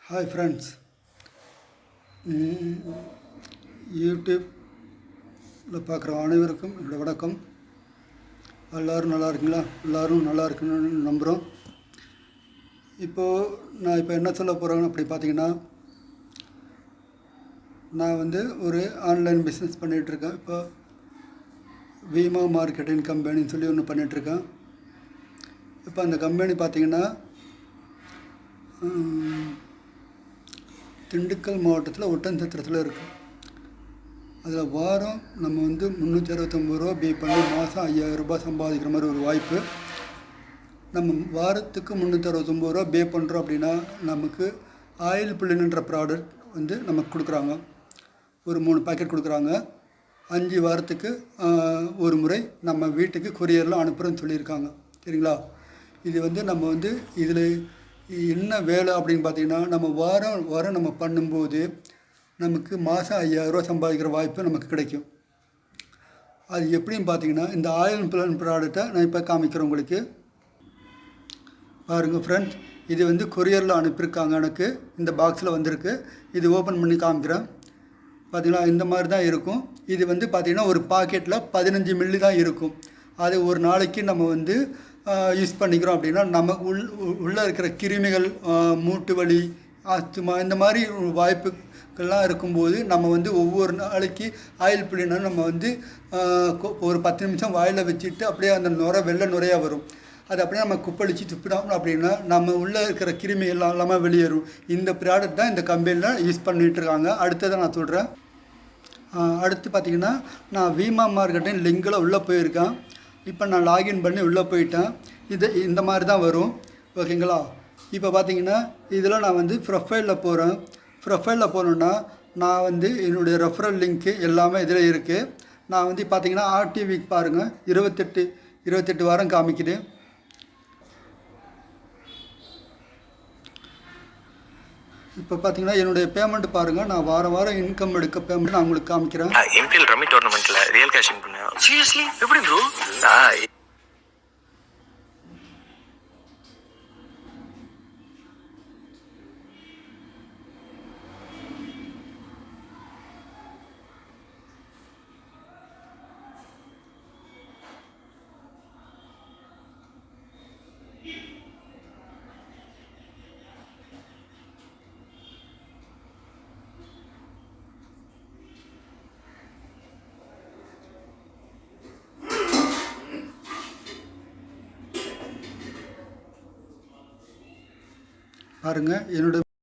Hi friends, யூடியூப்பில் பார்க்குற அனைவருக்கும் என்னோடய வணக்கம். எல்லோரும் நல்லா இருக்குங்களா? எல்லோரும் நல்லா இருக்குன்னு நம்புகிறோம். நான் இப்போ என்ன சொல்ல போகிறேன்னு அப்படி பார்த்தீங்கன்னா, நான் ஒரு ஆன்லைன் பிஸ்னஸ் பண்ணிகிட்ருக்கேன். இப்போ வீமா மார்க்கெட்டிங் கம்பெனின்னு சொல்லி ஒன்று பண்ணிகிட்ருக்கேன். இப்போ அந்த கம்பெனி பார்த்திங்கன்னா திண்டுக்கல் மாவட்டத்தில் ஒட்டன்சத்திரத்தில் இருக்குது. அதில் வாரம் நம்ம 369 ரூபா பே பண்ணி மாதம் 5000 ரூபாய் சம்பாதிக்கிற மாதிரி ஒரு வாய்ப்பு. நம்ம வாரத்துக்கு 369 ரூபா பே பண்ணுறோம் அப்படின்னா நமக்கு ஆயில் பிளின்ன்ற ப்ராடக்ட் நமக்கு கொடுக்குறாங்க. ஒரு 3 பாக்கெட் கொடுக்குறாங்க. 5 வாரத்துக்கு ஒரு முறை நம்ம வீட்டுக்கு கொரியரில் அனுப்புகிறோன்னு சொல்லியிருக்காங்க. சரிங்களா? இது நம்ம இதில் என்ன வேலை அப்படின்னு பார்த்தீங்கன்னா, நம்ம வாரம் நம்ம பண்ணும்போது நமக்கு மாதம் 5000 ரூபா சம்பாதிக்கிற வாய்ப்பு நமக்கு கிடைக்கும். அது எப்படின்னு பார்த்தீங்கன்னா, இந்த ஆயில் பிளான் ப்ராடக்டை நான் இப்போ காமிக்கிறேன் உங்களுக்கு. பாருங்கள் ஃப்ரெண்ட்ஸ், இது கொரியரில் அனுப்பியிருக்காங்க. எனக்கு இந்த பாக்ஸில் வந்திருக்கு. இது ஓப்பன் பண்ணி காமிக்கிறேன். பார்த்திங்களா, இந்த மாதிரி தான் இருக்கும். இது பார்த்திங்கன்னா ஒரு பாக்கெட்டில் 15 மில்லி தான் இருக்கும். அது ஒரு நாளைக்கு நம்ம யூஸ் பண்ணிக்கிறோம் அப்படின்னா நம்ம உள்ளே இருக்கிற கிருமிகள், மூட்டு வலி, ஆஸ்துமா இந்த மாதிரி வாய்ப்புகள்லாம் இருக்கும்போது நம்ம ஒவ்வொரு நாளைக்கு ஆயில் பிளினை நம்ம ஒரு 10 நிமிஷம் வாயில் வச்சுட்டு அப்படியே அந்த வெள்ளை நுரையாக வரும். அது அப்படியே நம்ம குப்பளிச்சு துப்பிடும் அப்படின்னா நம்ம உள்ளே இருக்கிற கிருமி எல்லாமே வெளியேறும். இந்த ப்ராடக்ட் தான் இந்த கம்பெனியில் யூஸ் பண்ணிகிட்ருக்காங்க. அடுத்ததை நான் சொல்கிறேன். அடுத்து பார்த்திங்கன்னா, நான் வீமா மார்க்கெட்டின் லிங்கில் உள்ளே போயிருக்கேன். இப்போ நான் லாகின் பண்ணி உள்ளே போயிட்டேன். இந்த மாதிரி தான் வரும். ஓகேங்களா? இப்போ பார்த்தீங்கன்னா இதில் நான் ப்ரொஃபைலில் போகிறேன். ப்ரொஃபைலில் போகணுன்னா நான் என்னுடைய ரெஃபரல் லிங்க்கு எல்லாமே இதில் இருக்குது. நான் பார்த்தீங்கன்னா ஆர்டிவிக்கு பாருங்கள், 28 வாரம் காமிக்குது. இப்போ பார்த்தீங்கன்னா என்னுடைய பேமெண்ட் பாருங்கள். நான் வாரம் இன்கம் எடுக்க பேமெண்ட் நான் உங்களுக்கு காமிக்கிறேன். எம்பிஎல் ரம்மி டோர்னமெண்ட்ல ரியல் கேஷிங் பண்ணேன். சீரியஸ்லி? எப்படி ப்ரோ? பாருங்கள், என்னோட